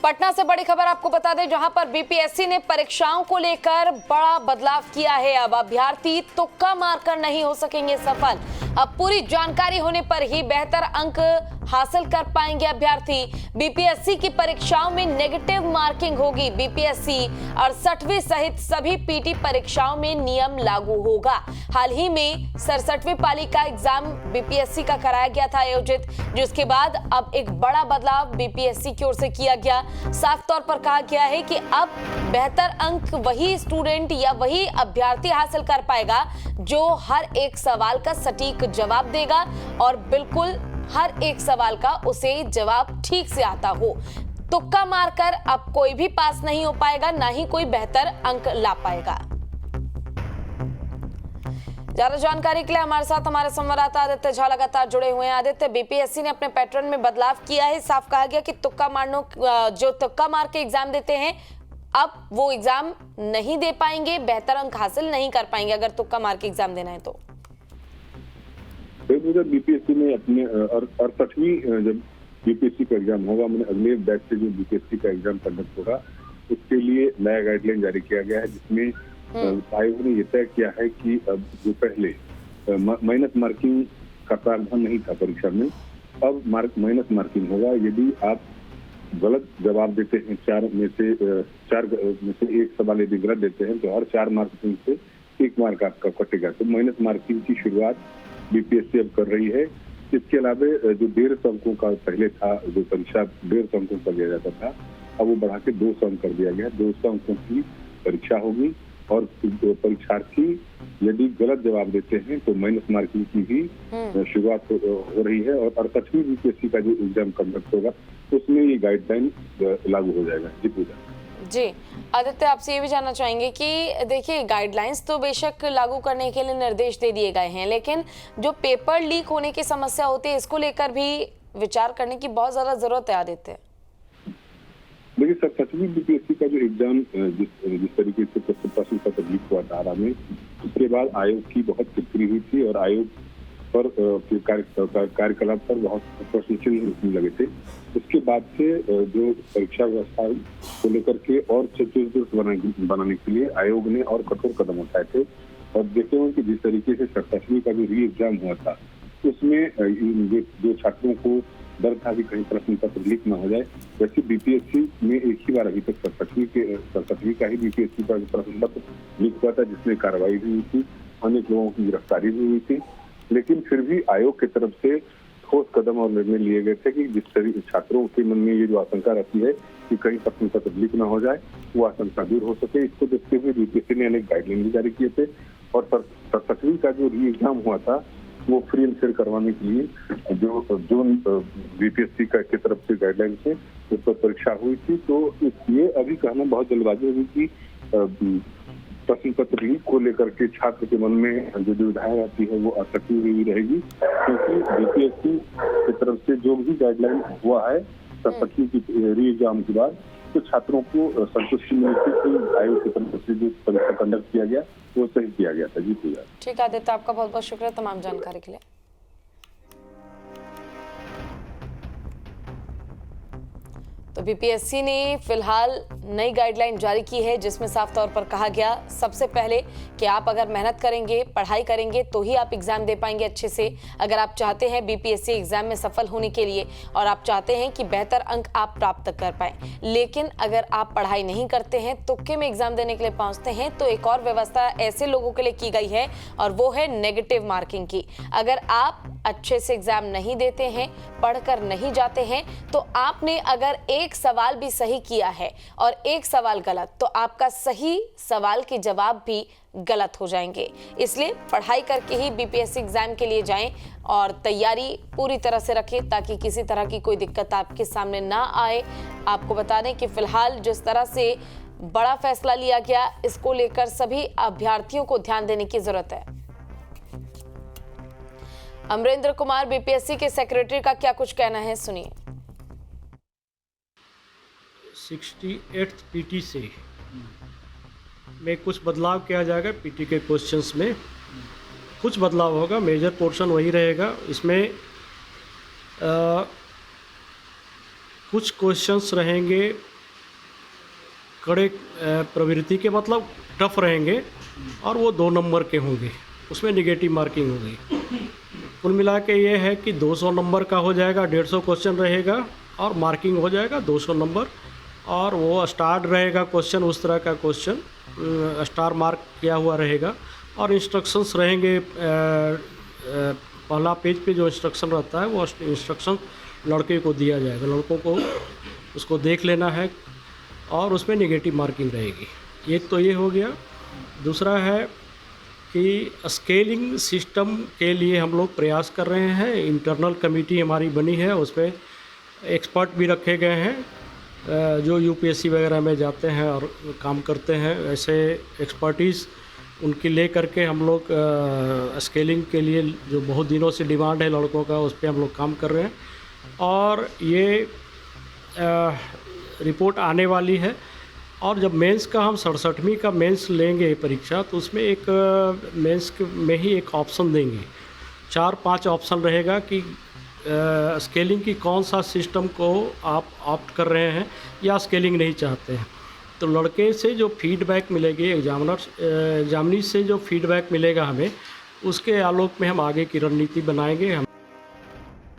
पटना से बड़ी खबर आपको बता दें, जहां पर बीपीएससी ने परीक्षाओं को लेकर बड़ा बदलाव किया है। अब अभ्यर्थी तुक्का मारकर नहीं हो सकेंगे सफल। अब पूरी जानकारी होने पर ही बेहतर अंक हासिल कर पाएंगे अभ्यर्थी। बीपीएससी की परीक्षाओं में नेगेटिव मार्किंग होगी। बीपीएससी 68वीं सहित सभी पीटी परीक्षाओं में नियम लागू होगा। हाल ही में 67वीं पाली का एग्जाम बीपीएससी का कराया गया था आयोजित, जिसके बाद अब एक बड़ा बदलाव बीपीएससी की ओर से किया गया। साफ तौर पर कहा गया है कि अब बेहतर अंक वही स्टूडेंट या वही अभ्यर्थी हासिल कर पाएगा जो हर एक सवाल का सटीक जवाब देगा और बिल्कुल हर एक सवाल का उसे जवाब ठीक से आता हो। तुक्का मारकर अब कोई भी पास नहीं हो पाएगा, ना ही कोई बेहतर अंक ला पाएगा। ज्यादा जानकारी के लिए हमारे साथ हमारे संवाददाता आदित्य झा लगातार जुड़े हुए हैं। आदित्य, बीपीएससी ने अपने पैटर्न में बदलाव किया है। साफ कहा गया कि जो तुक्का मार के एग्जाम देते हैं अब वो एग्जाम नहीं दे पाएंगे, बेहतर अंक हासिल नहीं कर पाएंगे अगर तुक्का मार के एग्जाम देना है तो। बीपीएससी ने अपने 68वीं जब बीपीएससी का एग्जाम होगा, मैंने अगले बैच से जो बीपीएससी का एग्जाम कंडक्ट होगा उसके लिए नया गाइडलाइन जारी किया गया है, जिसमें आयोग ने ये तय किया है कि अब जो पहले माइनस मार्किंग का प्रावधान नहीं था परीक्षा में, अब माइनस मार्किंग होगा। यदि आप गलत जवाब देते हैं, चार में से एक सवाल यदि गलत देते हैं तो हर 4 मार्किंग से 1 मार्क आपका कटेगा। तो माइनस मार्किंग की शुरुआत बीपीएससी अब कर रही है। इसके अलावा जो 150 अंकों का पहले था, जो परीक्षा 150 अंकों का लिया जाता था, अब वो बढ़ा के 200 अंक कर दिया गया। 200 अंकों की परीक्षा होगी और परीक्षार्थी यदि गलत जवाब देते हैं तो माइनस मार्किंग की भी शुरुआत हो रही है। और 68वीं बीपीएससी का जो एग्जाम कंडक्ट होगा उसमें ये गाइडलाइन लागू हो जाएगा। जी पूजा। जी आदित्य, आपसे ये भी जानना चाहेंगे कि देखिए गाइडलाइंस तो बेशक लागू करने के लिए निर्देश दे दिए गए हैं, लेकिन जो पेपर लीक होने की समस्या होती है इसको लेकर भी विचार करने की बहुत ज्यादा जरूरत है। आदित्य, देखिए 67वीं बीपीएससी का जो एग्जाम जिस तरीके से प्रश्न पत्र लीक हुआ था आरा में, उसके बाद आयोग की बहुत टिप्पणी हुई थी और आयोग पर कार्यकलाप पर बहुत प्रश्न चिन्ह उठने लगे थे। उसके बाद से जो परीक्षा व्यवस्था को लेकर के और चुस्त बनाने के लिए आयोग ने और कठोर कदम उठाए थे। और देखे हुए कि जिस तरीके से 67वीं का जो री एग्जाम हुआ था उसमें जो छात्रों को डर था कि कहीं प्रश्न पत्र लीक न हो जाए, वैसे बीपीएससी में एक ही बार अभी तक 67वीं का ही बीपीएससी का प्रश्न पत्र लीक हुआ था, जिसमें कार्रवाई भी हुई थी, अनेक लोगों की गिरफ्तारी भी हुई थी। लेकिन फिर भी आयोग की तरफ से ठोस कदम और निर्णय लिए गए थे कि जिस तरीके छात्रों के मन में ये जो आशंका रहती है कि कहीं प्रश्न पत्र लीक न हो जाए, वो आशंका दूर हो सके, इसको देखते हुए बीपीएससी ने अनेक गाइडलाइन भी जारी किए थे। और 67वीं का जो री एग्जाम हुआ था वो फ्री एंड फेयर करवाने के लिए जो बीपीएससी की तरफ से गाइडलाइन थे उस पर परीक्षा हुई थी। तो ये अभी कहना बहुत जल्दबाजी होगी कि प्रश्न पत्र लीक को लेकर के छात्र के मन में जो दुविधाएं रहती है वो असक्ति हुई रहेगी, क्योंकि बीपीएससी की तरफ से जो भी गाइडलाइन हुआ है 67वीं की री एग्जाम के बाद, तो छात्रों को संतुष्टि मिलती कि आयोग की तरफ से जो परीक्षा कंडक्ट किया गया वो सही किया गया था। जी पूजा। ठीक है आदित्य, आपका बहुत बहुत शुक्रिया तमाम जानकारी के लिए। तो बीपीएससी ने फिलहाल नई गाइडलाइन जारी की है, जिसमें साफ तौर पर कहा गया सबसे पहले कि आप अगर मेहनत करेंगे, पढ़ाई करेंगे तो ही आप एग्जाम दे पाएंगे अच्छे से। अगर आप चाहते हैं बीपीएससी एग्जाम में सफल होने के लिए और आप चाहते हैं कि बेहतर अंक आप प्राप्त कर पाएं, लेकिन अगर आप पढ़ाई नहीं करते हैं, तुक्के में एग्जाम देने के लिए पहुंचते हैं, तो एक और व्यवस्था ऐसे लोगों के लिए की गई है और वो है नेगेटिव मार्किंग की। अगर आप अच्छे से एग्जाम नहीं देते हैं, पढ़कर नहीं जाते हैं, तो आपने अगर एक सवाल भी सही किया है और एक सवाल गलत, तो आपका सही सवाल के जवाब भी गलत हो जाएंगे। इसलिए पढ़ाई करके ही बीपीएससी एग्जाम के लिए जाएं और तैयारी पूरी तरह से रखें ताकि किसी तरह की कोई दिक्कत आपके सामने ना आए। आपको बता दें कि फिलहाल जिस तरह से बड़ा फैसला लिया गया, इसको लेकर सभी अभ्यर्थियों को ध्यान देने की जरूरत है। अमरेंद्र कुमार बीपीएससी के सेक्रेटरी का क्या कुछ कहना है, सुनिए। 68th पीटी से में कुछ बदलाव किया जाएगा। पीटी के क्वेश्चंस में कुछ बदलाव होगा, मेजर पोर्शन वही रहेगा। इसमें कुछ क्वेश्चंस रहेंगे कड़े प्रवृत्ति के मतलब टफ रहेंगे और वो 2 नंबर के होंगे, उसमें नेगेटिव मार्किंग होगी। कुल मिला के ये है कि 200 नंबर का हो जाएगा, 150 क्वेश्चन रहेगा और मार्किंग हो जाएगा 200 नंबर। और वो स्टार्ट रहेगा क्वेश्चन, उस तरह का क्वेश्चन स्टार मार्क किया हुआ रहेगा। और इंस्ट्रक्शंस रहेंगे, पहला पेज पे जो इंस्ट्रक्शन रहता है वो इंस्ट्रक्शन लड़के को दिया जाएगा, लड़कों को उसको देख लेना है और उसमें नेगेटिव मार्किंग रहेगी। एक तो ये हो गया। दूसरा है कि स्केलिंग सिस्टम के लिए हम लोग प्रयास कर रहे हैं। इंटरनल कमेटी हमारी बनी है, उस पर एक्सपर्ट भी रखे गए हैं जो यूपीएससी वगैरह में जाते हैं और काम करते हैं। ऐसे एक्सपर्टीज़ उनकी ले करके हम लोग स्केलिंग के लिए जो बहुत दिनों से डिमांड है लड़कों का, उस पर हम लोग काम कर रहे हैं। और ये रिपोर्ट आने वाली है। और जब मेंस का हम 67वीं का मेंस लेंगे परीक्षा, तो उसमें एक मेंस में ही एक ऑप्शन देंगे, 4-5 ऑप्शन रहेगा कि स्केलिंग की कौन सा सिस्टम को आप ऑप्ट कर रहे हैं या स्केलिंग नहीं चाहते हैं। तो लड़के से जो फीडबैक मिलेगी, एग्जामिनी से जो फीडबैक मिलेगा हमें, उसके आलोक में हम आगे की रणनीति बनाएंगे। हम